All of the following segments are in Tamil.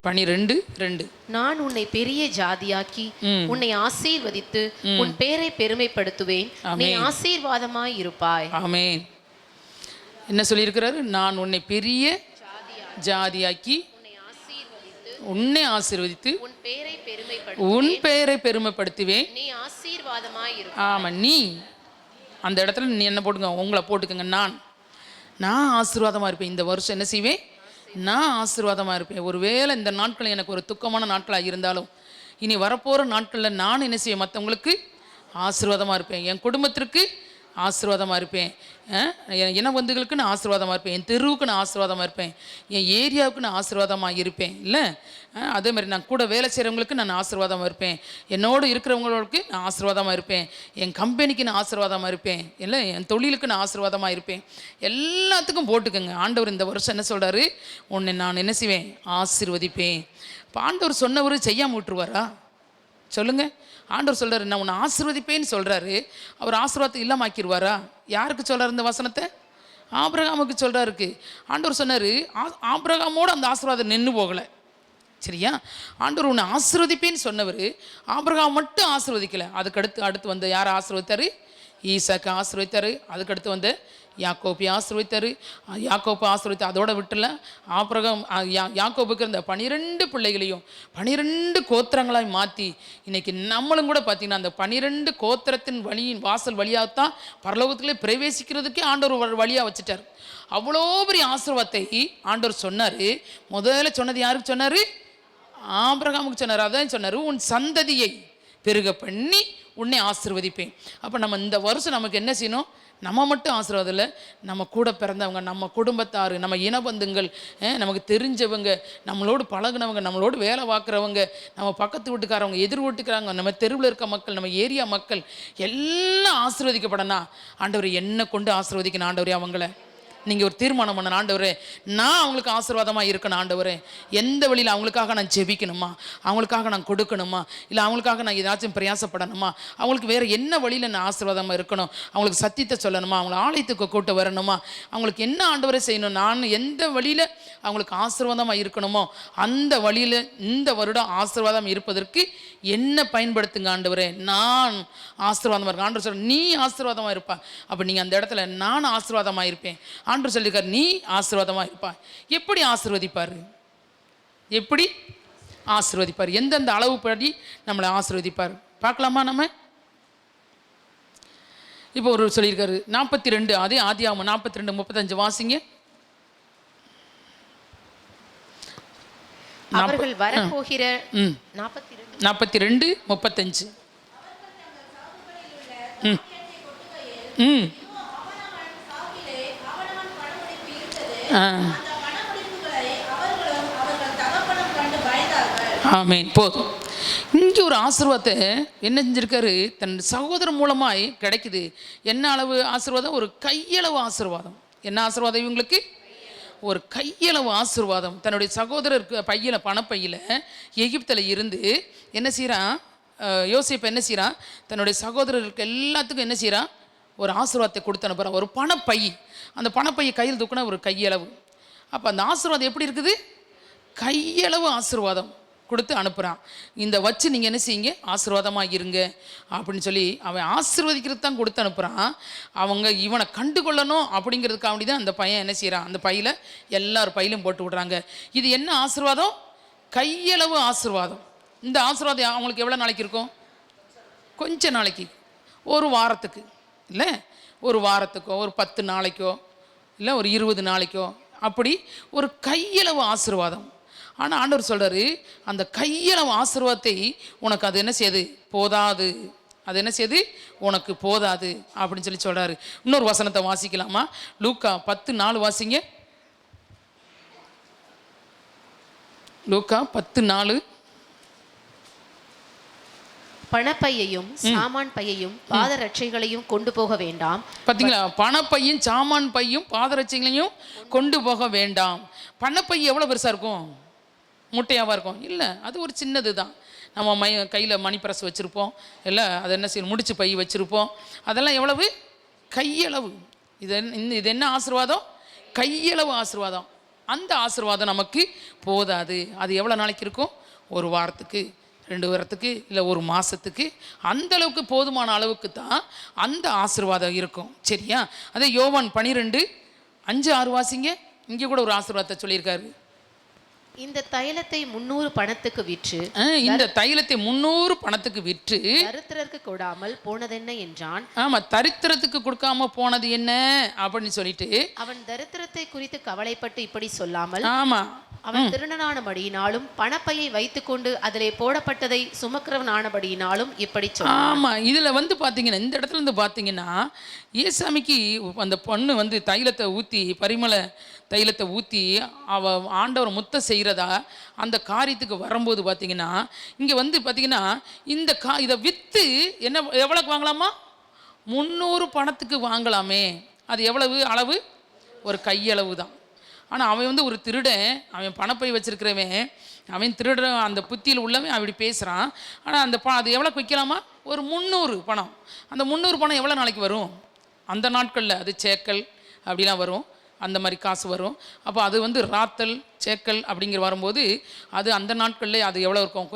12:2. நான் உன்னை பெரிய ஜாதியாக்கி உன்னை ஆசீர்வதித்து உன் பேரை பெருமைப்படுத்துவேன். நீ ஆசீர்வாதமாய் இருப்பாய். ஆமென். என்ன சொல்லியிருக்கிறாரு? நான் உன்னை பெரிய ஜாதியாக்கி உன்னை ஆசீர்வதித்து உன் பேரை பெருமைப்படுத்துவேன். நீ ஆசீர்வாதமாய் இருப்பாய். ஆமா, நீ அந்த இடத்துல நீ என்ன போட்டுங்க, உங்களை போட்டுக்கங்க. நான் ஆசீர்வாதமாக இருப்பேன். இந்த வருஷம் என்ன செய்வேன்? நான் ஆசீர்வாதமாக இருப்பேன். ஒருவேளை இந்த நாட்கள் எனக்கு ஒரு துக்கமான நாட்களாக இருந்தாலும் இனி வரப்போகிற நாட்களில் நான் என்ன செய்வேன்? மற்றவங்களுக்கு ஆசீர்வாதமாக இருப்பேன். என் குடும்பத்திற்கு ஆசீர்வாதமாக இருப்பேன். என் இனபந்துகளுக்கு நான் ஆசீர்வாதமாக இருப்பேன். என் தெருவுக்கு நான் ஆசீர்வாதமாக இருப்பேன். என் ஏரியாவுக்கு நான் ஆசீர்வாதமாக இருப்பேன். இல்லை, அதே மாதிரி நான் கூட வேலை செய்கிறவங்களுக்கு நான் ஆசீர்வாதமாக இருப்பேன். என்னோடு இருக்கிறவங்களுக்கு நான் ஆசீர்வாதமாக இருப்பேன். என் கம்பெனிக்கு நான் ஆசீர்வாதமாக இருப்பேன். இல்லை, என் தொழிலுக்கு நான் ஆசீர்வாதமாக இருப்பேன். எல்லாத்துக்கும் போட்டுக்கோங்க. ஆண்டவர் இந்த வருஷம் என்ன சொல்கிறாரு? உன்னை நான் என்ன செய்வேன்? ஆசீர்வதிப்பேன். இப்போ ஆண்டவர் சொன்னவர் செய்யாமல் விட்டுருவாரா? சொல்லுங்கள். ஆண்டவர் சொல்கிறாரு நான் உன்னை ஆசீர்வதிப்பேன்னு சொல்கிறாரு. அவர் ஆசீர்வாதத்தை இல்லாமாக்கிடுவாரா? யாருக்கு சொல்கிறார் இந்த வசனத்தை? ஆபிரகாமுக்கு சொல்கிறாருக்கு. ஆண்டவர் சொன்னார், ஆபிரகாமோடு அந்த ஆசீர்வாதம் நின்று போகலை. சரியா? ஆண்டவர் உன்னை ஆசீர்வதிப்பேன்னு சொன்னவர் ஆபிரகாம் மட்டும் ஆசீர்வதிக்கலை. அடுத்து வந்து யாரை ஆசீர்வதித்தார்? ஈசாக்கு ஆசீர்வதித்தார். அதுக்கடுத்து வந்து யாக்கோப்பை ஆசீர்வதித்தார். யாக்கோப்பை ஆசீர்வதித்து அதோட விட்டுல ஆபிரகாம் யாக்கோப்புக்கு இருந்த 12 பிள்ளைகளையும் 12 கோத்திரங்களாய் மாற்றி இன்றைக்கி நம்மளும் கூட பார்த்திங்கன்னா அந்த 12 கோத்திரத்தின் வாசல் வழியாகத்தான் பரலோகத்திலே பிரவேசிக்கிறதுக்கே ஆண்டவர் வழியாக வச்சுட்டார். அவ்வளோ பெரிய ஆசீர்வாதத்தை ஆண்டவர் சொன்னார். முதல்ல சொன்னது யாருக்கு சொன்னார்? ஆபிரகாமுக்கு சொன்னார். அதான் சொன்னார், உன் சந்ததியை பெருக பண்ணி உன்னை ஆசீர்வதிப்பேன். அப்போ நம்ம இந்த வருஷம் நமக்கு என்ன செய்யணும்? நம்ம மட்டும் ஆசீர்வாதம் இல்லை, நம்ம கூட பிறந்தவங்க, நம்ம குடும்பத்தார், நம்ம இனபந்துங்கள், நமக்கு தெரிஞ்சவங்க, நம்மளோடு பழகினவங்க, நம்மளோடு வேலை பார்க்குறவங்க, நம்ம பக்கத்து வீட்டுக்காரவங்க, எதிர் வீட்டுக்காரங்க, நம்ம தெருவில் இருக்க மக்கள், நம்ம ஏரியா மக்கள் எல்லாம் ஆசீர்வதிக்கப்படனா ஆண்டவர் என்ன கொண்டு ஆசீர்வதிக்கணும். ஆண்டவரே அவங்கள நீங்கள் ஒரு தீர்மானம் பண்ண, ஆண்டவரே நான் அவங்களுக்கு ஆசீர்வாதமாக இருக்கணும். ஆண்டவரே எந்த வழியில் அவங்களுக்காக நான் ஜெபிக்கணுமா? அவங்களுக்காக நான் கொடுக்கணுமா? இல்லை அவங்களுக்காக நான் ஏதாச்சும் பிரயாசப்படணுமா? அவங்களுக்கு வேறு என்ன வழியில் நான் ஆசீர்வாதமாக இருக்கணும்? அவங்களுக்கு சத்தியத்தை சொல்லணுமா? அவங்கள ஆலயத்துக்கு கூட்ட வரணுமா? அவங்களுக்கு என்ன ஆண்டவரே செய்யணும்? நான் எந்த வழியில் அவங்களுக்கு ஆசீர்வாதமாக இருக்கணுமோ அந்த வழியில் இந்த வருடம் ஆசீர்வாதம் இருப்பதற்கு என்ன பயன்படுத்துங்க ஆண்டவரே. நான் ஆசீர்வாதமாக இருக்கேன். ஆண்டவர் சொல்ற நீ ஆசீர்வாதமாக இருப்பா. அப்போ நீங்கள் அந்த இடத்துல நான் ஆசீர்வாதமாக இருப்பேன். ஆண்டவர் சொல்லியிருக்கார் நீ ஆசீர்வாதமாக இருப்பாய். எப்படி ஆசீர்வதிப்பார்? எப்படி ஆசீர்வதிப்பார்? எந்தெந்த அளவுப்படி நம்மளை ஆசீர்வதிப்பார் பார்க்கலாமா? நம்ம இப்போ ஒரு சொல்லியிருக்காரு 42, அதே ஆதியாகமம் 42:35 வாசிங்க. அவர்கள் வரப்போகிற 42:35. ஆமீன். போதும். இங்கே ஒரு ஆசீர்வாதத்தை என்ன செஞ்சிருக்காரு? தன் சகோதரன் மூலமாய் கிடைக்குது. என்ன அளவு ஆசீர்வாதம்? ஒரு கையளவு ஆசீர்வாதம். என்ன ஆசீர்வாதம் இவங்களுக்கு? ஒரு கையளவு ஆசீர்வாதம். தன்னுடைய சகோதரருக்கு பையில, பணப்பையில் எகிப்தில் இருந்து என்ன செய்கிறான்? யோசேப்பு என்ன செய்கிறான்? தன்னுடைய சகோதரருக்கு எல்லாத்துக்கும் என்ன செய்கிறான்? ஒரு ஆசீர்வாதத்தை கொடுத்து அனுப்புகிறான். ஒரு பணப்பை. அந்த பணப்பையை கையில் தூக்கினா ஒரு கையளவு. அப்போ அந்த ஆசீர்வாதம் எப்படி இருக்குது? கையளவு ஆசீர்வாதம் கொடுத்து அனுப்புகிறான். இந்த வச்சு நீங்கள் என்ன செய்யுங்க? ஆசீர்வாதமாக இருங்க அப்படின்னு சொல்லி அவன் ஆசீர்வதிக்கிறது தான் கொடுத்து அனுப்புகிறான். அவங்க இவனை கண்டுகொள்ளணும் அப்படிங்கிறதுக்காக தான் அந்த பையன் என்ன செய்கிறான்? அந்த பையில் எல்லார் பையிலும் போட்டு விட்றாங்க. இது என்ன ஆசீர்வாதம்? கையளவு ஆசீர்வாதம். இந்த ஆசீர்வாதம் அவங்களுக்கு எவ்வளோ நாளைக்கு இருக்கும்? கொஞ்ச நாளைக்கு, ஒரு வாரத்துக்கு, இல்லை ஒரு வாரத்துக்கோ, ஒரு 10 நாளைக்கோ, இல்லை ஒரு 20 நாளைக்கோ, அப்படி ஒரு கையளவு ஆசீர்வாதம். ஆனால் ஆண்டவர் சொல்கிறாரு அந்த கையளவு ஆசீர்வாதத்தை உனக்கு அது என்ன செய்யுது? போதாது. அது என்ன செய்யுது? உனக்கு போதாது அப்படின்னு சொல்லி சொல்கிறாரு. இன்னொரு வசனத்தை வாசிக்கலாமா? லூக்கா 10:4 வாசிங்க. லூக்கா 10:4. பணப்பையையும் சாமான் பையையும் பாதரட்சைகளையும் கொண்டு போக வேண்டாம். பார்த்தீங்களா? பணப்பையும் சாமான் பையும் பாதரட்சைகளையும் கொண்டு போக வேண்டாம். பணப்பை எவ்வளோ பெருசாக இருக்கும்? முட்டையாவாக இருக்கும்? இல்லை, அது ஒரு சின்னது தான். நம்ம கையில் மணி பிரஸ் வச்சுருப்போம், இல்லை அது என்ன செய்யணும், முடிச்சு பை வச்சுருப்போம். அதெல்லாம் எவ்வளவு? கையளவு. இது என்ன ஆசீர்வாதம்? கையளவு ஆசீர்வாதம். அந்த ஆசீர்வாதம் நமக்கு போதாது. அது எவ்வளோ நாளைக்கு இருக்கும்? ஒரு வாரத்துக்கு, 2 வாரத்துக்கு, இல்லை ஒரு மாதத்துக்கு. அந்த அளவுக்கு போதுமான அளவுக்கு தான் அந்த ஆசீர்வாதம் இருக்கும். சரியா? அதே யோவான் 12:5-6 வாசிங்க. இங்கே கூட ஒரு ஆசீர்வாதத்தை சொல்லியிருக்காரு. இந்த தைலத்தை 300 பணத்துக்கு விற்று இந்த தைலத்தை 300 பணத்துக்கு விற்று தரித்திரருக்கு கொடாமல் போனதென்ன என்றான். ஆமா, தரித்திரத்துக்கு கொடுக்காம போனது என்ன அப்படின்னு சொல்லிட்டு அவன் தரித்திரத்தை குறித்து கவலைப்பட்டு இப்படி சொல்லாமல், ஆமா, அவன் திருடனானபடியினாலும் பணப்பையை வைத்துக்கொண்டு அதிலே போடப்பட்டதை சுமக்கிறவனானபடியினாலும் இப்படி சொன்னான். ஆமா, இதுல பாத்தீங்கன்னா, இந்த இடத்துல இருந்து பாத்தீங்கன்னா, ஏசாமிக்கு அந்த பொண்ணு தைலத்தை ஊத்தி, பரிமள தைலத்தை ஊத்தி அவ ஆண்டவர் முத்த செய்கிறதா அந்த காரியத்துக்கு வரும்போது பார்த்தீங்கன்னா, இங்கே பார்த்தீங்கன்னா இந்த இதை விற்று என்ன எவ்வளோக்கு வாங்கலாமா? 300 பணத்துக்கு வாங்கலாமே. அது எவ்வளவு அளவு? ஒரு கையளவு தான். ஆனால் அவன் ஒரு திருடன், அவன் பணப்பை வச்சிருக்கிறவன், அவன் திருடுற அந்த புத்தியில் உள்ளவன் அப்படி பேசுகிறான். ஆனால் அந்த அது எவ்வளோக்கு விற்கலாமா? ஒரு 300 பணம். அந்த 300 பணம் எவ்வளோ நாளைக்கு வரும்? அந்த நாட்களில் அது சேக்கல் அப்படிலாம் வரும், அந்த மாதிரி காசு வரும். அப்போ அது ராத்தல் சேக்கல் அப்படிங்கிற வரும்போது அது அந்த நாட்களில் அது எவ்வளோ இருக்கும்?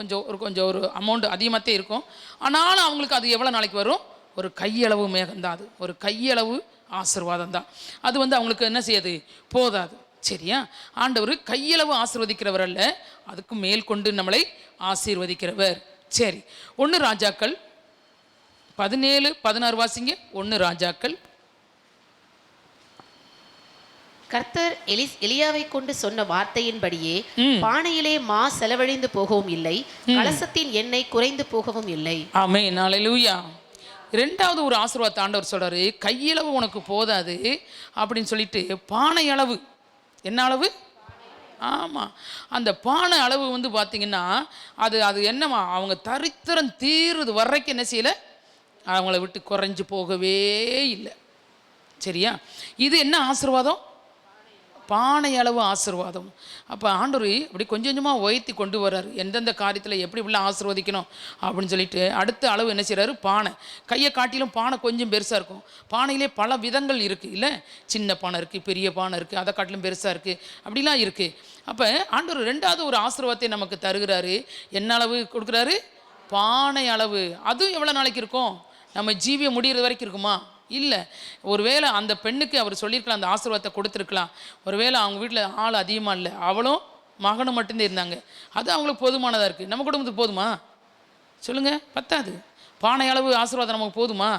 கொஞ்சம் ஒரு அமௌண்ட் அதிகமாகத்தே இருக்கும். ஆனாலும் அவங்களுக்கு அது எவ்வளோ நாளைக்கு வரும்? ஒரு கையளவு மேகம்தான். அது ஒரு கையளவு ஆசீர்வாதம் தான். அது அவங்களுக்கு என்ன செய்யாது? போதாது. சரியா? ஆண்டவர் கையளவு ஆசீர்வதிக்கிறவர் அல்ல, அதுக்கு மேல் கொண்டு நம்மளை ஆசீர்வதிக்கிறவர். சரி, 1 ராஜாக்கள் 17-16 வாசிங்க. 1 ராஜாக்கள். கர்த்தர் எலியாவை கொண்டு சொன்ன வார்த்தையின்படியே பானையிலே மா செலவழிந்து போகவும் இல்லை, கலசத்தின் எண்ணெய் குறைந்து போகவும் இல்லை. ஆமென், அல்லேலூயா. 2வது ஒரு ஆசீர்வாதத்தை ஆண்டவர் சொல்றாரு, கையளவு உனக்கு போதாது அப்படின்னு சொல்லிட்டு பானை அளவு. என்ன அளவு? ஆமாம், அந்த பானை அளவு பார்த்தீங்கன்னா அது என்னமா, அவங்க தரித்திரம் தீர்றது வரைக்கும் என்ன செய்யலை, அவங்கள விட்டு குறைஞ்சு போகவே இல்லை. சரியா? இது என்ன ஆசீர்வாதம்? பானை அளவு ஆசீர்வாதம். அப்போ ஆண்டவர் அப்படி கொஞ்சம் கொஞ்சமாக உயர்த்தி கொண்டு வர்றாரு, எந்தெந்த காரியத்தில் எப்படி இப்படிலாம் ஆசீர்வதிக்கணும் அப்படின்னு சொல்லிட்டு. அடுத்த அளவு என்ன செய்கிறாரு? பானை. கையை காட்டிலும் பானை கொஞ்சம் பெருசாக இருக்கும். பானையிலே பல விதங்கள் இருக்குது இல்லை? சின்ன பானை இருக்குது, பெரிய பானை இருக்குது, அதை காட்டிலும் பெருசாக இருக்குது, அப்படிலாம் இருக்குது. அப்போ ஆண்டவர் 2வது ஒரு ஆசீர்வாதத்தை நமக்கு தருகிறாரு. என்ன அளவு கொடுக்குறாரு? பானை அளவு. அதுவும் எவ்வளோ நாளைக்கு இருக்கும்? நம்ம ஜீவியம் முடிகிறது வரைக்கும் இருக்குமா? இல்லை. ஒருவேளை அந்த பெண்ணுக்கு அவர் சொல்லியிருக்கலாம், அந்த ஆசீர்வாதத்தை கொடுத்துருக்கலாம். ஒருவேளை அவங்க வீட்டில் ஆள் அதிகமாக இல்லை, அவளும் மகனும் மட்டும்தான் இருந்தாங்க, அது அவங்களுக்கு போதுமானதாக இருக்குது. நம்ம குடும்பத்துக்கு போதுமா? சொல்லுங்கள், பத்தாது. பானை அளவு ஆசீர்வாதம் நமக்கு போதுமா?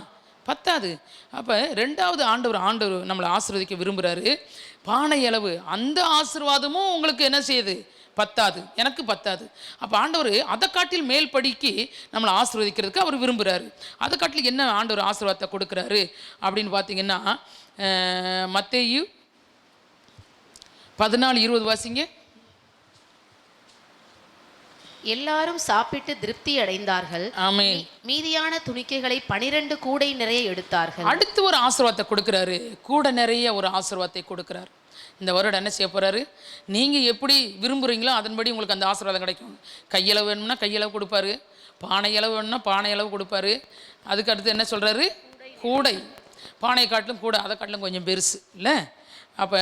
பத்தாது. அப்போ 2வது ஆண்டவர் நம்மளை ஆசீர்வதிக்க விரும்புகிறாரு. பானை அளவு, அந்த ஆசீர்வாதமும் உங்களுக்கு என்ன செய்யுது? பத்தாது, எனக்கு பத்தாது. அப்போ ஆண்டவர் அதை காட்டில் மேல் படிக்கு நம்மளை ஆசீர்வதிக்கிறதுக்கு அவர் விரும்புகிறாரு. அதை காட்டில் என்ன ஆண்டவர் ஆசீர்வாதத்தை கொடுக்குறாரு அப்படின்னு பார்த்தீங்கன்னா, மத்தேயு 14:20 வாசிங்க. எல்லாரும் சாப்பிட்டு திருப்தி அடைந்தார்கள். ஆமென். மீதியான துணிக்கைகளை 12 கூடை நிறைய எடுத்தார்கள். அடுத்து ஒரு ஆசீர்வாதத்தை கொடுக்குறாரு, கூட நிறைய ஒரு ஆசீர்வாதத்தை கொடுக்குறாரு. இந்த வருடம் என்ன செய்ய போகிறாரு? நீங்கள் எப்படி விரும்புகிறீங்களோ அதன்படி உங்களுக்கு அந்த ஆசீர்வாதம் கிடைக்கும். கையளவு வேணும்னா கையளவு கொடுப்பாரு, பானை அளவு வேணும்னா பானை அளவு கொடுப்பாரு. அதுக்கு அடுத்து என்ன சொல்கிறாரு? கூடை. பானையை காட்டிலும் கூட, அதை காட்டிலும் கொஞ்சம் பெருசு இல்லை? அப்போ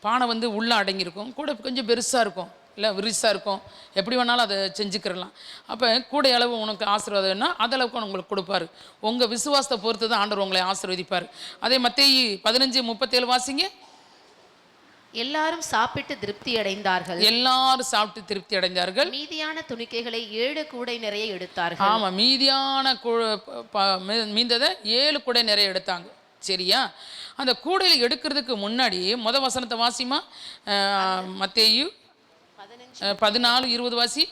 பானை உள்ளே அடங்கியிருக்கும், கூட கொஞ்சம் பெருசாக இருக்கும் இல்லை, விரிசாக இருக்கும், எப்படி வேணாலும் அதை செஞ்சுக்கிறலாம். அப்போ கூடை அளவு உனக்கு ஆசீர்வாதம் வேணும்னா அதளவுக்கு உங்களுக்கு கொடுப்பாரு. உங்கள் விசுவாசத்தை பொறுத்து தான் ஆண்டவர் உங்களை ஆசீர்வதிப்பார். அதே மத்தேயு 15:37 வாசிங்க. எல்லாரும் சாப்பிட்டு திருப்தி அடைந்தார்கள். எல்லாரும் சாப்பிட்டு திருப்தி அடைந்தார்கள். மீதியான துணிக்கைகளை 7 கூடை நிறைய எடுத்தார்கள். ஆமா, மீந்ததை 7 கூடை நிறைய எடுத்தாங்க. சரியா? அந்த கூடையில் எடுக்கிறதுக்கு முன்னாடி வசனத்தை வாசிமா. மத்தேயு 14:20 வாசி.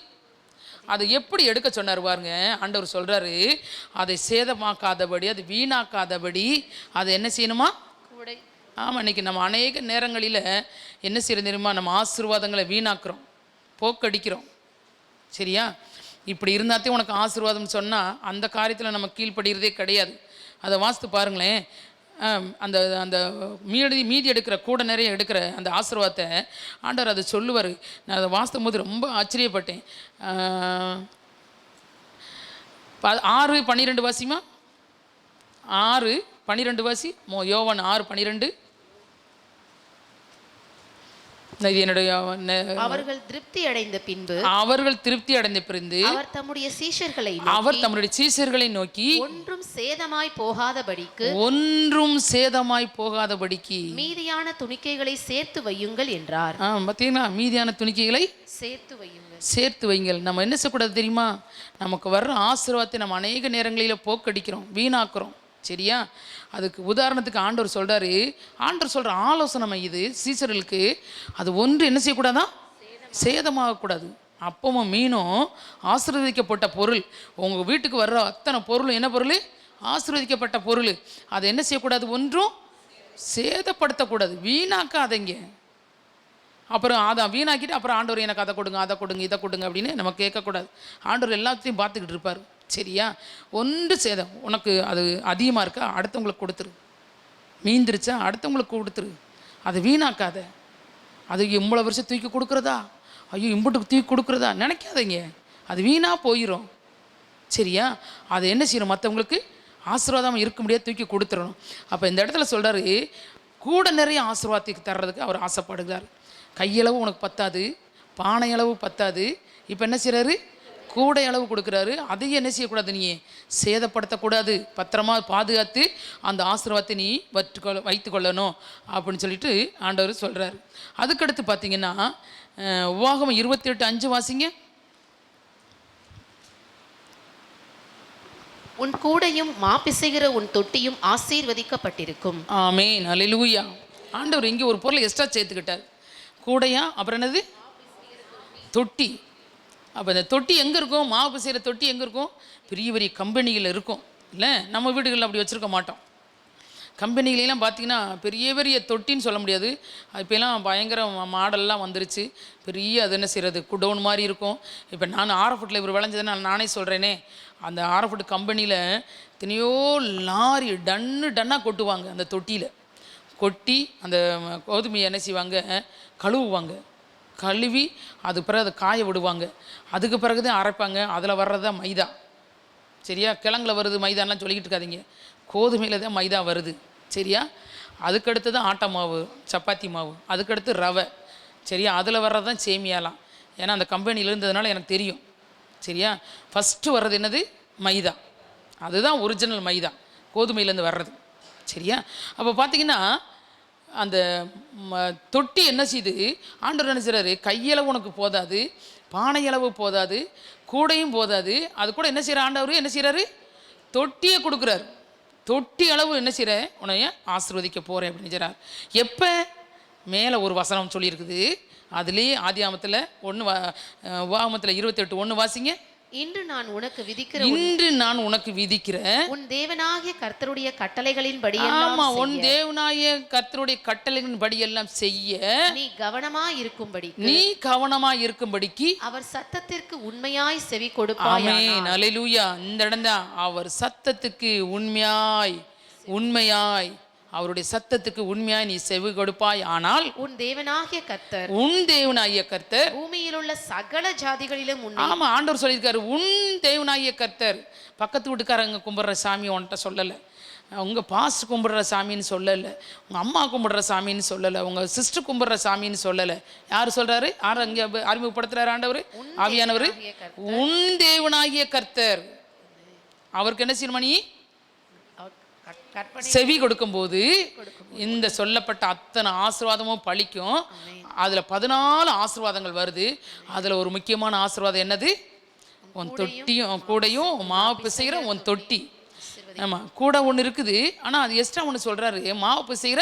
அதை எப்படி எடுக்க சொன்னார் பாருங்க. ஆண்டவர் சொல்றாரு, அதை சேதமாக்காதபடி, அது வீணாக்காதபடி அதை என்ன செய்யணுமா? கூடை. ஆமாம், இன்றைக்கி நம்ம அநேக நேரங்களில் என்ன செய்யறது தெரியுமா? நம்ம ஆசீர்வாதங்களை வீணாக்குறோம், போக்கடிக்கிறோம். சரியா? இப்படி இருந்தாத்தே உனக்கு ஆசீர்வாதம்னு சொன்னால் அந்த காரியத்தில் நம்ம கீழ்ப்படுகிறதே கிடையாது. அதை வாசித்து பாருங்களேன். அந்த அந்த மீதி எடுக்கிற கூட நிறைய எடுக்கிற அந்த ஆசீர்வாதத்தை ஆண்டவர் அதை சொல்லுவார். நான் அதை வாசிக்கும் போது ரொம்ப ஆச்சரியப்பட்டேன். 6:12 வாசிமா. 6:12 வாசி. யோவான் 6:12. இது என்னுடைய அவர்கள் திருப்தி அடைந்த பின்பு அவர்கள் திருப்தி அடைந்த பிறந்து அவர் தம்முடைய சீஷர்களை நோக்கி ஒன்றும் சேதமாய் போகாதபடிக்கு மீதியான துணிக்கைகளை சேர்த்து வையுங்கள் என்றார். பார்த்தீங்களா, மீதியான துணிக்கைகளை சேர்த்து வையுங்கள். நம்ம என்ன செய்யக்கூடாது தெரியுமா? நமக்கு வர்ற ஆசீர்வாதத்தை நம்ம அநேக நேரங்களில் போக்கடிக்கிறோம், வீணாக்குறோம். சரியா? அதுக்கு உதாரணத்துக்கு ஆண்டவர் சொல்கிற ஆலோசனை இது சீசர்களுக்கு. அது ஒன்று என்ன செய்யக்கூடாதான்? சேதமாகக்கூடாது. அப்பமும் மீனும் ஆசீர்வதிக்கப்பட்ட பொருள். உங்கள் வீட்டுக்கு வர்ற அத்தனை பொருள் என்ன பொருள்? ஆசீர்வதிக்கப்பட்ட பொருள். அதை என்ன செய்யக்கூடாது? ஒன்றும் சேதப்படுத்தக்கூடாது, வீணாக்காதீங்க. அப்புறம் அதை வீணாக்கிட்டு அப்புறம் ஆண்டவர் எனக்கு அதை கொடுங்க, இதை கொடுங்க அப்படின்னு நம்ம கேட்கக்கூடாது. ஆண்டவர் எல்லாத்தையும் பார்த்துக்கிட்டு இருப்பார். சரியா? ஒன்று சேதம். உனக்கு அது அதிகமாக இருக்கா, அடுத்தவங்களுக்கு கொடுத்துரு. மீந்துருச்சா, அடுத்தவங்களுக்கு கொடுத்துரு. அதை வீணாக்காத. அது இவ்வளோ வருஷம் தூக்கி கொடுக்குறதா, ஐயோ இம்புட்டுக்கு தூக்கி கொடுக்குறதா நினைக்காதீங்க. அது வீணாக போயிடும். சரியா? அதை என்ன செய்யணும்? மற்றவங்களுக்கு ஆசீர்வாதம் இருக்க முடியாது, தூக்கி கொடுத்துடணும். அப்போ இந்த இடத்துல சொல்கிறாரு, கூட நிறைய ஆசீர்வாதத்துக்கு தர்றதுக்கு அவர் ஆசைப்படுகிறார். கையளவு உனக்கு பத்தாது, பானை அளவு பத்தாது. இப்போ என்ன செய்கிறாரு? கூடை அளவு கொடுக்குறாரு. அதையும் என்ன செய்யக்கூடாது? நீ சேதப்படுத்தக்கூடாது, பத்திரமா பாதுகாத்து அந்த ஆசீர்வாதத்தை நீ வைத்து கொள்ளணும் அப்படின்னு சொல்லிட்டு ஆண்டவர் சொல்கிறார். அதுக்கடுத்து பார்த்தீங்கன்னா உபாகமம் 28:5 வாசிங்க. உன் கூடையும் மாப்பிசைகிற உன் தொட்டியும் ஆசீர்வதிக்கப்பட்டிருக்கும். ஆமென், அல்லேலூயா. ஆண்டவர் இங்கே ஒரு பொருளை எக்ஸ்ட்ரா சேர்த்துக்கிட்டார். கூடையா, அப்புறம் என்னது? தொட்டி. அப்போ இந்த தொட்டி எங்கே இருக்கும்? மாவு செய்கிற தொட்டி எங்கே இருக்கும்? பெரிய பெரிய கம்பெனிகளில் இருக்கும். இல்லை, நம்ம வீடுகளில் அப்படி வச்சுருக்க மாட்டோம். கம்பெனிகளெலாம் பார்த்திங்கன்னா பெரிய பெரிய தொட்டின்னு சொல்ல முடியாது, இப்போலாம் பயங்கர மாடல்லாம் வந்துருச்சு. பெரிய அது என்ன செய்கிறது, குடோன் மாதிரி இருக்கும். இப்போ நான் ஆரஃபுட்டில் இவர் விளைஞ்சதுன்னா நானே சொல்கிறேனே, அந்த ஆரஃபுட் கம்பெனியில் எத்தனையோ லாரி டன்னாக கொட்டுவாங்க. அந்த தொட்டியில் கொட்டி அந்த கோதுமையை என்ன செய்வாங்க? கழுவுவாங்க. கழுவி அது பிறகு அதை காய விடுவாங்க. அதுக்கு பிறகு தான் அரைப்பாங்க. அதில் வர்றது தான் மைதா. சரியா? கிழங்குல வருது மைதான்லாம் சொல்லிக்கிட்டு இருக்காதிங்க, கோதுமையில் தான் மைதா வருது. சரியா? அதுக்கடுத்து தான் ஆட்டா மாவு, சப்பாத்தி மாவு, அதுக்கடுத்து ரவை. சரியா? அதில் வர்றது தான் சேமியாலாம். ஏன்னா அந்த கம்பெனியில் இருந்ததுனால எனக்கு தெரியும். சரியா? ஃபஸ்ட்டு வர்றது என்னது? மைதா. அதுதான் ஒரிஜினல் மைதா, கோதுமையிலேருந்து வர்றது. சரியா? அப்போ பார்த்திங்கன்னா அந்த தொட்டி என்ன செய்யுது? ஆண்டவர் என்ன செய்கிறாரு? கையளவு உனக்கு போதாது, பானையளவு போதாது, கூடையும் போதாது. அது கூட என்ன செய்கிற ஆண்டவர்? என்ன செய்கிறாரு? தொட்டியை கொடுக்குறாரு. தொட்டி அளவு என்ன செய்கிற? உன்னைய ஆசீர்வதிக்க போகிறேன் அப்படின்னு செய்கிறார். எப்போ? மேலே ஒரு வசனம் சொல்லியிருக்குது. அதுலேயே ஆதியாகமத்தில் 28:1 வாசிங்க. இன்று நான் உனக்கு விதிக்கிற உன் தேவனாகிய கர்த்தருடைய கட்டளைகளின்படி உன் தேவனாகிய கர்த்தருடைய கட்டளைகளின்படி எல்லாம் செய்ய நீ கவனமாய் இருக்கும்படிக்கு அவர் சத்தத்திற்கு உண்மையாய் செவி கொடுப்பாய். ஆமென், அல்லேலூயா. இந்த இடம்தான் அவர் சத்தத்துக்கு உண்மையாய் அவருடைய சத்தத்துக்கு உண்மையாய் நீ செவி கொடுப்பாய். ஆனால் உன் தேவனாகிய கர்த்தர் பூமியில் உள்ள சகல ஜாதிகளிலும் ஆமா, ஆண்டவர் சொல்லியிருக்காரு, உன் தேவனாகிய கர்த்தர். பக்கத்து வீட்டுக்காரங்க கும்பிட்ற சாமி உன்கிட்ட சொல்லலை, உங்கள் பாஸ்ட் கும்பிட்ற சாமின்னு சொல்லலை, உங்கள் அம்மா கும்பிட்ற சாமின்னு சொல்லலை, உங்கள் சிஸ்டர் கும்பிட்ற சாமின்னு சொல்லலை. யார் சொல்கிறாரு? யார் அங்கே அறிமுகப்படுத்துகிறார்? ஆண்டவர், ஆவியானவர். உன் தேவனாகிய கர்த்தர். அவருக்கு என்ன செய்யணுமா? நீ செவி கொடுக்கும்போது இந்த சொல்லப்பட்ட அத்தனை ஆசீர்வாதமும் பழிக்கும். அதில் 14 ஆசீர்வாதங்கள் வருது. அதில் ஒரு முக்கியமான ஆசீர்வாதம் என்னது? உன் தொட்டியும் கூடையும் மாவு பிசைகிற உன் தொட்டி. ஆமாம், கூடை ஒன்று இருக்குது, ஆனால் அது எக்ஸ்ட்ரா ஒன்று சொல்கிறாரு, மாவு பிசைகிற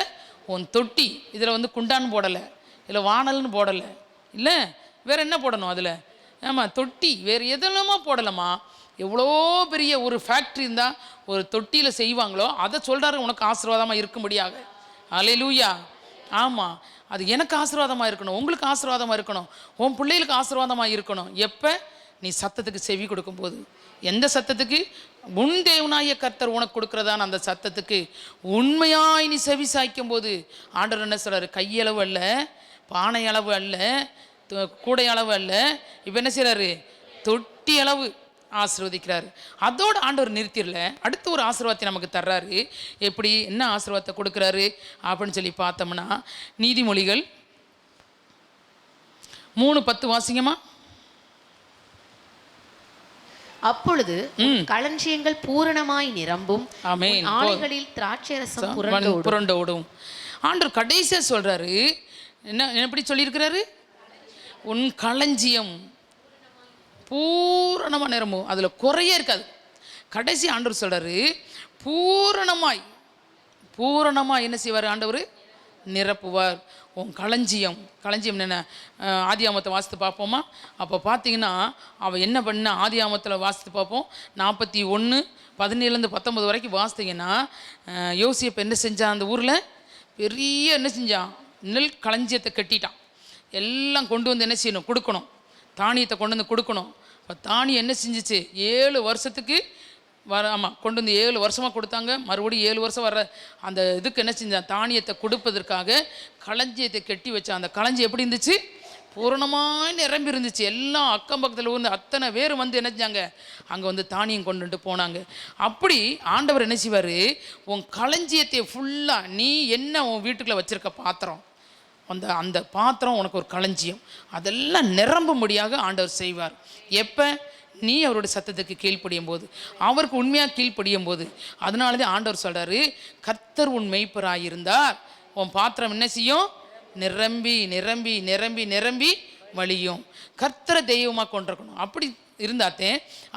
உன் தொட்டி. இதில் குண்டான்னு போடலை, இல்லை வானல்னு போடலை, இல்லை வேறு என்ன போடணும் அதில்? ஆமாம், தொட்டி. வேறு எதெல்லாமா போடலாமா? எவ்வளோ பெரிய ஒரு ஃபேக்ட்ரி இருந்தால் ஒரு தொட்டியில் செய்வாங்களோ அதை சொல்கிறாரு, உனக்கு ஆசீர்வாதமாக இருக்கும்படியாக. அல்லேலூயா. ஆமாம், அது எனக்கு ஆசீர்வாதமாக இருக்கணும், உங்களுக்கு ஆசீர்வாதமாக இருக்கணும், உன் பிள்ளைகளுக்கு ஆசீர்வாதமாக இருக்கணும். எப்போ? நீ சத்தத்துக்கு செவி கொடுக்கும்போது. எந்த சத்தத்துக்கு? உன் தேவனாகிய கர்த்தர் உனக்கு கொடுக்குறதான அந்த சத்தத்துக்கு உண்மையாய் நீ செவி சாய்க்கும் போது ஆண்டவர் என்ன சொல்கிறாரு? கையளவு அல்ல, பானை அளவு அல்ல, கூடை அளவு அல்ல, இப்போ என்ன செய்கிறாரு? தொட்டி அளவு ஆசீர்வதிக்கிறாரு. அதோடு ஆண்டவர் நிறுத்திடல, அடுத்து ஒரு ஆசீர்வாதத்தை நமக்கு தர்றாரு. எப்படி, என்ன ஆசீர்வாதத்தை கொடுக்குறாரு அப்படின்னு சொல்லி பார்த்தோம்னா, நீதிமொழிகள் 3:10 வாசிங்கம்மா. அப்பொழுது உன் களஞ்சியங்கள் பூரணமாய் நிரம்பும், ஆமென். உன் ஆலைகளில் திராட்சைரசம் புரண்டோடும். புரண்டோடும். ஆண்டவர் கடைசியா சொல்றாரு, என்ன எப்படி சொல்லியிருக்கிறாரு? உன் களஞ்சியம் பூரணமாக நிரம்பும், அதில் குறையே இருக்காது. கடைசி ஆண்டவர் சொல்றாரு, பூரணமாய் என்ன செய்வார் ஆண்டவர்? நிரப்புவார். உன் களஞ்சியம் என்ன? ஆதியாமத்தை வாசித்து பார்ப்போமா? அப்போ பார்த்தீங்கன்னா அவள் என்ன பண்ண, ஆதியாமத்தில் வாசித்து பார்ப்போம். 41:17-19 வரைக்கும் வாசித்தீங்கன்னா, யோசிப்பு என்ன செஞ்சான்? அந்த ஊரில் பெரிய என்ன செஞ்சான்? நெல் களஞ்சியத்தை கட்டிட்டான். எல்லாம் கொண்டு வந்து என்ன செய்யணும்? கொடுக்கணும். தானியத்தை கொண்டு வந்து கொடுக்கணும். இப்போ தானியம் என்ன செஞ்சிச்சு? 7 வருஷத்துக்கு ஆமாம், கொண்டு வந்து 7 வருஷமாக கொடுத்தாங்க. மறுபடியும் 7 வருஷம் வர்ற அந்த இதுக்கு என்ன செஞ்சான்? தானியத்தை கொடுப்பதற்காக களஞ்சியத்தை கட்டி வச்சான். அந்த களஞ்சியம் எப்படி இருந்துச்சு? பூரணமாக நிரம்பி இருந்துச்சு. எல்லாம் அக்கம் பக்கத்தில் வந்து அத்தனை பேர் வந்து என்ன செஞ்சாங்க? அங்கே வந்து தானியம் கொண்டுட்டு போனாங்க. அப்படி ஆண்டவர் என்ன செய்வார்? உன் களஞ்சியத்தை ஃபுல்லாக, நீ என்ன உன் வீட்டுக்குள்ளே வச்சுருக்க பாத்திரம், அந்த பாத்திரம் உனக்கு ஒரு களஞ்சியம், அதெல்லாம் நிரம்பும்படியாக ஆண்டவர் செய்வார். எப்போ? நீ அவருடைய சத்தத்துக்கு கீழ்ப்படியும் போது, அவருக்கு உண்மையாக கீழ்ப்படியும் போது. அதனால தான் ஆண்டவர் சொல்கிறாரு, கர்த்தர் உன் மெய்ப்பராயிருந்தார் உன் பாத்திரம் என்ன செய்யும்? நிரம்பி நிரம்பி நிரம்பி நிரம்பி வழியும். கர்த்தரை தெய்வமாக கொண்டிருக்கணும். அப்படி இருந்தாத்தே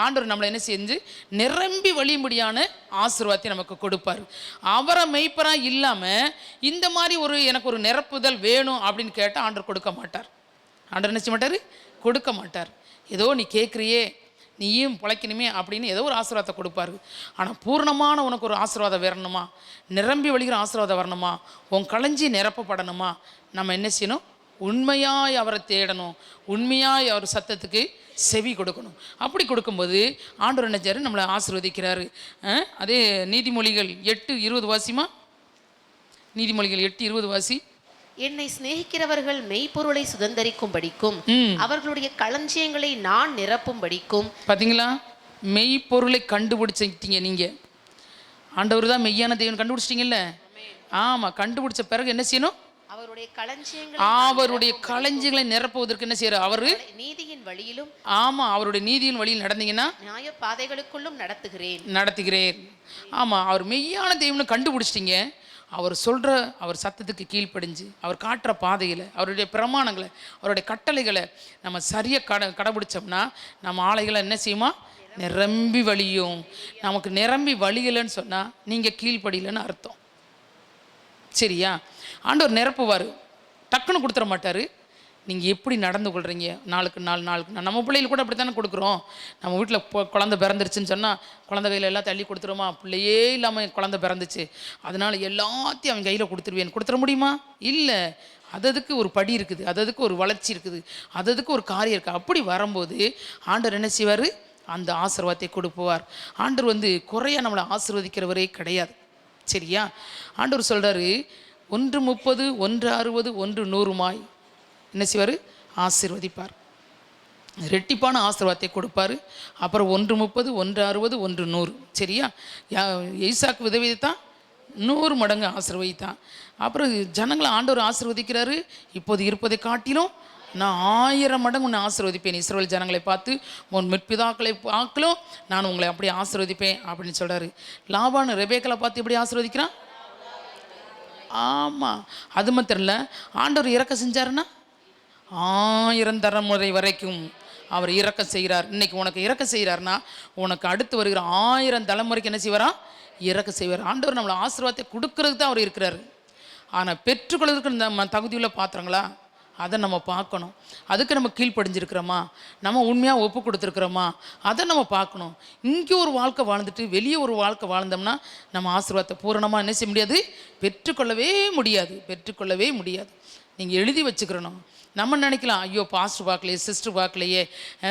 ஆண்டவர் நம்மளை என்ன செஞ்சு நிரம்பி வழியும்படியான ஆசீர்வாதத்தை நமக்கு கொடுப்பார். அவரை மெய்ப்பராக இல்லாமல் இந்த மாதிரி எனக்கு ஒரு நிரப்புதல் வேணும் அப்படின்னு கேட்டால் ஆண்டவர் கொடுக்க மாட்டார். ஆண்டவர் என்ன செய்ய மாட்டார்? கொடுக்க மாட்டார். ஏதோ நீ கேட்குறியே, நீயும் பிழைக்கணுமே அப்படின்னு ஏதோ ஒரு ஆசீர்வாதத்தை கொடுப்பாரு. ஆனால் பூர்ணமான உனக்கு ஒரு ஆசீர்வாதம் வரணுமா, நிரம்பி வழிகிற ஆசீர்வாதம் வரணுமா, உன் களஞ்சி நிரப்பப்படணுமா, நம்ம என்ன செய்யணும்? உண்மையாய் அவரை தேடணும். உண்மையாய் அவர் சத்தத்துக்கு செவி கொடுக்கணும். அப்படி கொடுக்கும்போது ஆண்டவர் என்ன செய்றாரு? நம்மளை ஆசீர்வதிக்கிறாரு. அதே நீதிமொழிகள் 8:20 வாசிமா. நீதிமொழிகள் 8:20 வாசி. என்னை சிநேகிக்கிறவர்கள் மெய்ப்பொருளை சுதந்தரிக்கும்படிக்கும் அவர்களுடைய களஞ்சியங்களை நான் நிரப்பும்படிக்கும். பார்த்தீங்களா? மெய்ப்பொருளை கண்டுபிடிச்சிட்டீங்க நீங்கள். ஆண்டவர் தான் மெய்யான தெய்வம் கண்டுபிடிச்சிட்டிங்கல்ல? ஆமாம். கண்டுபிடிச்ச பிறகு என்ன செய்யணும்? அவருடைய களஞ்சியங்களை நிரப்புவதற்கு என்ன செய்யறாரு? அவர் நீதியின் வழியிலும், ஆமாம், அவருடைய நீதியின் வழியில் நடந்தீங்கன்னா நியாய பாதைகளுக்குள்ளும் நடத்துகிறேன். ஆமாம், அவர் மெய்யான தெய்வம்னு கண்டுபிடிச்சிட்டிங்க. அவர் சொல்கிற அவர் சத்தத்துக்கு கீழ்ப்படிஞ்சு, அவர் காட்டுற பாதையில், அவருடைய பிரமாணங்களை, அவருடைய கட்டளைகளை நம்ம சரியாக கடைபிடிச்சோம்னா நம்ம ஆலைகளை என்ன செய்யுமா? நிரம்பி வழியும். நமக்கு நிரம்பி வழியலைன்னு சொன்னால் நீங்கள் கீழ்ப்படியலைன்னு அர்த்தம். சரியா? ஆண்டவர் நிரப்புவார். டக்குன்னு கொடுத்துட மாட்டார். நீங்கள் எப்படி நடந்து கொள்கிறீங்க, நாளுக்கு நாள் நம்ம பிள்ளைகள் கூட அப்படி தானே கொடுக்குறோம். நம்ம வீட்டில் குழந்தை பிறந்துருச்சுன்னு சொன்னால் குழந்தை கையில் எல்லாம் தள்ளி கொடுத்துருமா? பிள்ளையே இல்லாமல் குழந்தை பிறந்துச்சு, அதனால் எல்லாத்தையும் அவன் கையில் கொடுத்துட முடியுமா? இல்லை. அதுக்கு ஒரு படி இருக்குது, அதுக்கு ஒரு வளர்ச்சி இருக்குது, அதுக்கு ஒரு காரியம் இருக்குது. அப்படி வரும்போது ஆண்டவர் என்ன செய்வார்? அந்த ஆசீர்வாதத்தை கொடுப்பார். ஆண்டவர் குறைய நம்மளை ஆசீர்வதிக்கிறவரே கிடையாது. சரியா? ஆண்டவர் சொல்கிறாரு, 1:30, 1:60, 1:100 என்ன செய்வார்? ஆசீர்வதிப்பார். ரெட்டிப்பான ஆசீர்வாதத்தை கொடுப்பார். அப்புறம் 1:30, 1:60, 1:100. சரியா? ஈசாக்கு விதவிதான் 100 மடங்கு ஆசீர்வதித்தான். அப்புறம் ஜனங்களை ஆண்டவர் ஆசீர்வதிக்கிறாரு. இப்போது இருப்பதை காட்டிலும் நான் 1000 மடங்கு உன்னை ஆசீர்வதிப்பேன். இஸ்ரவேல் ஜனங்களை பார்த்து, உன் முற்பிதாக்களை பார்க்கலும் நான் உங்களை அப்படி ஆசீர்வதிப்பேன் அப்படின்னு சொல்கிறாரு. லாபான் ரெபேக்காளை பார்த்து எப்படி ஆசீர்வதிக்கிறான்? ஆமாம். அது மாத்திரம் இல்லை, ஆண்டவர் இறக்க செஞ்சாருன்னா 1000 தலைமுறை வரைக்கும் அவர் இறக்கம் செய்கிறார். இன்னைக்கு உனக்கு இறக்கம் செய்கிறார்னா உனக்கு அடுத்து வருகிற 1000 தலைமுறைக்கு என்ன செய்வாரா? இறக்க செய்வார். ஆண்டவர் நம்மளை ஆசீர்வாதத்தை கொடுக்கறதுக்கு தான் அவர் இருக்கிறாரு. ஆனால் பெற்றுக்கொள்வதற்கு நம்ம தகுதியுள்ள பாத்திரங்களா, அதை நம்ம பார்க்கணும். அதுக்கு நம்ம கீழ்ப்படிஞ்சிருக்கிறோமா, நம்ம உண்மையாக ஒப்பு கொடுத்துருக்குறோமா, அதை நம்ம பார்க்கணும். இங்கே ஒரு வாழ்க்கை வாழ்ந்துட்டு வெளியே ஒரு வாழ்க்கை வாழ்ந்தோம்னா நம்ம ஆசீர்வாதத்தை பூரணமாக என்ன செய்ய முடியாது? பெற்றுக்கொள்ளவே முடியாது. நீங்கள் எழுதி வச்சுக்கிறணும். நம்ம நினைக்கலாம், ஐயோ பாஸ்டர் பார்க்கலையே, சிஸ்டர் பார்க்கலையே,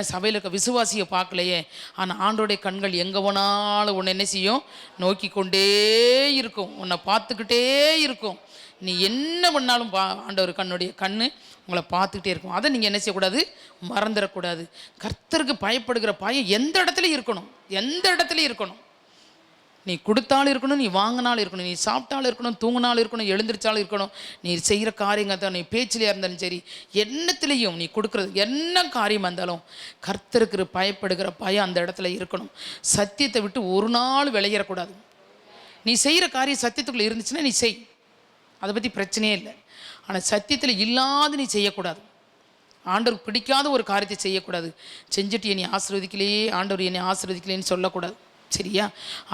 சபையில் இருக்க விசுவாசியை பார்க்கலையே. ஆனால் ஆண்டோடைய கண்கள் எங்கே போனாலும் உன்னை என்ன செய்யும்? நோக்கி கொண்டே இருக்கும், உன்னை பார்த்துக்கிட்டே இருக்கும். நீ என்ன பண்ணாலும் ஆண்டவர் கண்ணுடைய கண்ணு உங்களை பார்த்துக்கிட்டே இருக்கும். அதை நீங்கள் என்ன செய்யக்கூடாது? மறந்துடக்கூடாது. கர்த்தருக்கு பயப்படுகிற பயம் எந்த இடத்துலையும் இருக்கணும். நீ கொடுத்தாலும் இருக்கணும், நீ வாங்கினாலும் இருக்கணும், நீ சாப்பிட்டாலும் இருக்கணும், தூங்கினாலும் இருக்கணும், எழுந்திரிச்சாலும் இருக்கணும். நீ செய்கிற காரியங்கள் தான், நீ பேச்சிலையாக இருந்தாலும் சரி, எண்ணத்துலேயும் நீ கொடுக்குறது என்ன காரியமாக இருந்தாலும் கர்த்தருக்கு பயப்படுகிற பயம் அந்த இடத்துல இருக்கணும். சத்தியத்தை விட்டு ஒரு நாள் விளையிடக்கூடாது. நீ செய்கிற காரியம் சத்தியத்துக்குள்ளே இருந்துச்சுன்னா நீ செய், அதை பற்றி பிரச்சனையே இல்லை. ஆனால் சத்தியத்தில் இல்லாத நீ செய்யக்கூடாது. ஆண்டவருக்கு பிடிக்காத ஒரு காரியத்தை செய்யக்கூடாது. செஞ்சுட்டு என்னை ஆசீர்வதிக்கலையே, ஆண்டவர் என்னை ஆசீர்வதிக்கலைன்னு சொல்லக்கூடாது. சரியா?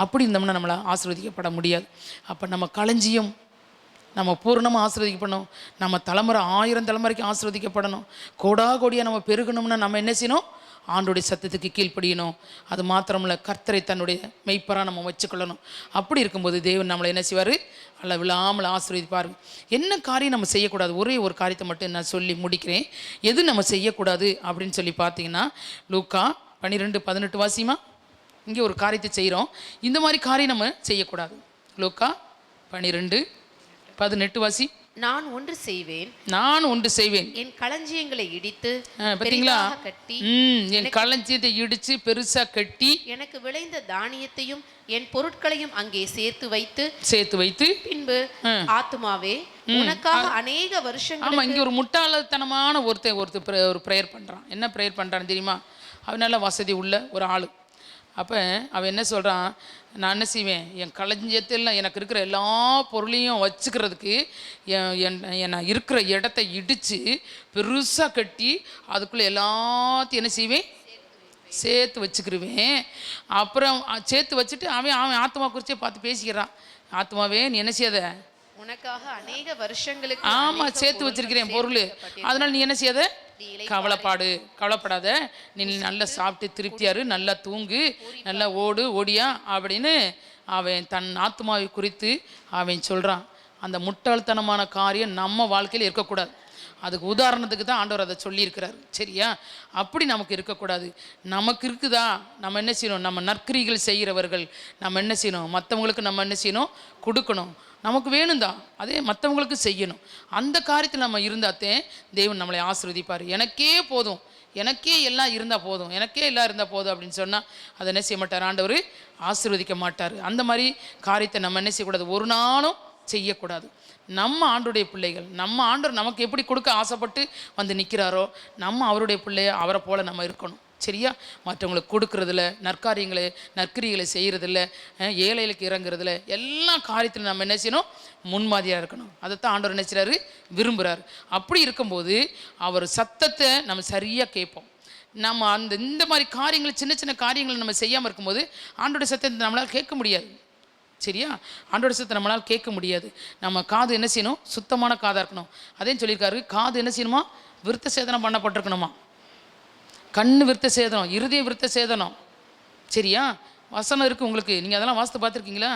அப்படி இருந்தோம்னா நம்மளை ஆசீர்வதிக்கப்பட முடியாது. அப்போ நம்ம களஞ்சியம் நம்ம பூரணமாக ஆசீர்வதிக்கப்படணும். நம்ம தலைமுறை 1000 தலைமுறைக்கு ஆசீர்வதிக்கப்படணும். கோடியாக நம்ம பெருகணும்னா நம்ம என்ன செய்யணும்? ஆண்டோடைய சத்தத்துக்கு கீழ்ப்படியணும். அது மாத்திரமில்ல, கர்த்தரை தன்னுடைய மெய்ப்பராக நம்ம வச்சுக்கொள்ளணும். அப்படி இருக்கும்போது தேவன் நம்மளை என்ன செய்வார்? அல்ல விழாமல் ஆசீர்வதிப்பார். என்ன காரியம் நம்ம செய்யக்கூடாது? ஒரே ஒரு காரியத்தை மட்டும் நான் சொல்லி முடிக்கிறேன். எது நம்ம செய்யக்கூடாது அப்படின்னு சொல்லி பார்த்தீங்கன்னா, லூக்கா 12:18 வாசிமா. இங்கே ஒரு காரியத்தை செய்கிறோம், இந்த மாதிரி காரியம் நம்ம செய்யக்கூடாது. லூக்கா 12:18 வாசி. நான் ஒன்று செய்வேன், நான் ஒன்று செய்வேன், என் களஞ்சியங்களை இடித்து பார்த்தீங்களா? கட்டி என் களஞ்சியத்தை இடித்து பெருசாக கட்டி எனக்கு விளைந்த தானியத்தையும் என் பொருட்களையும் அங்கே சேர்த்து வைத்து பின்பு ஆத்துமாவே உனக்காக அநேக வருஷங்கள். ஆமாம், இங்கே ஒரு முட்டாளத்தனமான ஒருத்தர் ஒரு ப்ரேயர் பண்ணுறான். என்ன ப்ரேயர் பண்ணுறான்னு தெரியுமா? அவன் நல்ல வசதி உள்ள ஒரு ஆள். அப்போ அவன் என்ன சொல்கிறான்? நான் என்ன செய்வேன்? என் களஞ்சியத்தில் எனக்கு இருக்கிற எல்லா பொருளையும் வச்சுக்கிறதுக்கு நான் இருக்கிற இடத்த இடித்து பெருசாக கட்டி அதுக்குள்ளே எல்லாத்தையும் என்ன செய்வேன்? சேர்த்து வச்சுக்கிருவேன். அப்புறம் சேர்த்து வச்சுட்டு அவன் ஆத்மா குறிச்சே பார்த்து பேசிக்கிறான். ஆத்மாவே நீ என்ன செய்யாத? உனக்காக அநேக வருஷங்களுக்கு ஆமாம் சேர்த்து வச்சிருக்கிறேன் பொருள், அதனால் நீ என்ன செய்யாத? கவலைப்படாத, நீ நல்லா சாப்பிட்டு திருப்தியாரு, நல்லா தூங்கு, நல்லா ஓடியா அப்படின்னு அவன் தன் ஆத்மாவை குறித்து அவன் சொல்கிறான். அந்த முட்டாள்தனமான காரியம் நம்ம வாழ்க்கையில் இருக்கக்கூடாது. அதுக்கு உதாரணத்துக்கு தான் ஆண்டவர் அதை சொல்லியிருக்கிறார். சரியா? அப்படி நமக்கு இருக்கக்கூடாது. நமக்கு இருக்குதா, நம்ம என்ன செய்யணும்? நம்ம நற்கிரிகள் செய்கிறவர்கள் நம்ம என்ன செய்யணும்? மற்றவங்களுக்கு நம்ம என்ன செய்யணும்? கொடுக்கணும். நமக்கு வேணும் தான், அதே மற்றவங்களுக்கு செய்யணும். அந்த காரியத்தில் நம்ம இருந்தாத்தே தேவன் நம்மளை ஆசீர்வதிப்பார். எனக்கே போதும், எனக்கே எல்லாம் இருந்தால் போதும் அப்படின்னு சொன்னால் அதை என்ன செய்ய மாட்டார்? ஆண்டவர் ஆசீர்வதிக்க மாட்டார். அந்த மாதிரி காரியத்தை நம்ம என்ன செய்யக்கூடாது? ஒரு நாளும் செய்யக்கூடாது. நம்ம ஆண்டோடைய பிள்ளைகள், நம்ம ஆண்டவர் நமக்கு எப்படி கொடுக்க ஆசைப்பட்டு வந்து நிற்கிறாரோ நம்ம அவருடைய பிள்ளைய அவரை போல் நம்ம இருக்கணும். சரியா? மற்றவங்களுக்கு கொடுக்குறதில்ல, நற்கிரிகளை செய்கிறதில்ல, ஏழைகளுக்கு இறங்குறதில்ல, எல்லா காரியத்திலும் நம்ம என்ன செய்யணும்? முன்மாதிரியாக இருக்கணும். அதைத்தான் ஆண்டவர் என்ன செய்கிறாரு? விரும்புகிறார். அப்படி இருக்கும்போது அவர் சத்தத்தை நம்ம சரியாக கேட்போம். நம்ம இந்த மாதிரி காரியங்கள், சின்ன சின்ன காரியங்களை நம்ம செய்யாமல் இருக்கும்போது ஆண்டோட சத்தத்தை நம்மளால் கேட்க முடியாது. சரியா? ஆண்டோட சத்தத்தை நம்மளால் கேட்க முடியாது. நம்ம காது என்ன செய்யணும்? சுத்தமான காதாக இருக்கணும். அதே சொல்லியிருக்காரு, காது என்ன செய்யணுமா? விருத்த சேதனம் பண்ணப்பட்டிருக்கணுமா? கண்ணு விருத்த சேதனம், இருதய விருத்த சேதனம். சரியா? வசனம் இருக்குது உங்களுக்கு, நீங்கள் அதெல்லாம் வாசித்து பார்த்துருக்கீங்களா?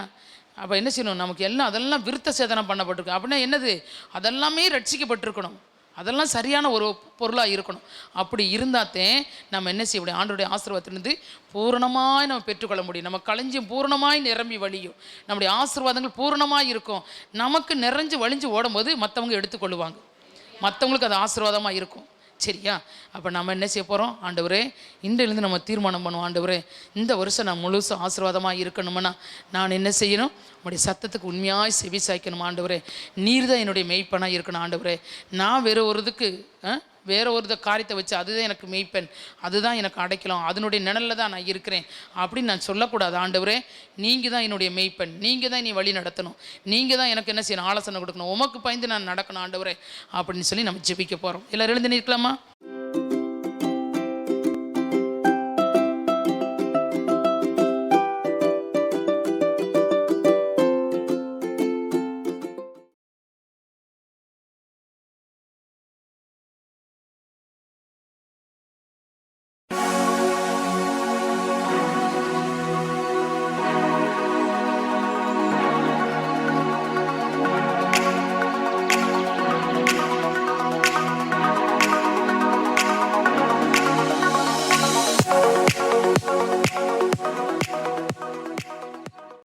அப்போ என்ன செய்யணும்? நமக்கு அதெல்லாம் விருத்த சேதனம் பண்ணப்பட்டிருக்கு. அப்படின்னா என்னது? அதெல்லாமே ரட்சிக்கப்பட்டிருக்கணும். அதெல்லாம் சரியான ஒரு பொருளாக இருக்கணும். அப்படி இருந்தாத்தே நம்ம என்ன செய்ய முடியும்? ஆண்டோடைய ஆசீர்வாதத்திலிருந்து பூரணமாய் நம்ம பெற்றுக்கொள்ள முடியும். நம்ம களஞ்சியம் பூரணமாய் நிரம்பி வழியும், நம்முடைய ஆசீர்வாதங்கள் பூரணமாக இருக்கும். நமக்கு நிறைஞ்சு வழிஞ்சு ஓடும்போது மற்றவங்க எடுத்துக்கொள்ளுவாங்க, மற்றவங்களுக்கு அது ஆசீர்வாதமாக இருக்கும். சரியா? அப்போ நம்ம என்ன செய்ய போகிறோம்? ஆண்டவரே, இன்றிலிருந்து நம்ம தீர்மானம் பண்ணுவோம். ஆண்டவரே, இந்த வருஷம் நான் முழுசும் ஆசீர்வாதமாக இருக்கணும்னா நான் என்ன செய்யணும்? உங்களுடைய சத்தத்துக்கு உண்மையாக செவி சாய்க்கணும். ஆண்டவரே, நீர் தான் என்னுடைய மெய்ப்பனாக இருக்கணும். ஆண்டவரே, நான் வேற ஒரு காரியத்தை வச்சு அதுதான் எனக்கு மெய்ப்பெண், அதுதான் எனக்கு அடைக்கலாம், அதனுடைய நிழலில் தான் நான் இருக்கிறேன் அப்படின்னு நான் சொல்லக்கூடாது. ஆண்டவரே, நீங்கள் தான் என்னுடைய மெய்ப்பெண், நீங்கள் தான் நீ வழி நடத்தணும், நீங்கள் தான் எனக்கு என்ன செய்யணும்? ஆலோசனை கொடுக்கணும், உமக்கு பயந்து நான் நடக்கணும் ஆண்டவரே அப்படின்னு சொல்லி நம்ம ஜெபிக்க போகிறோம். எல்லாரும் எழுந்து நிற்கலாமா?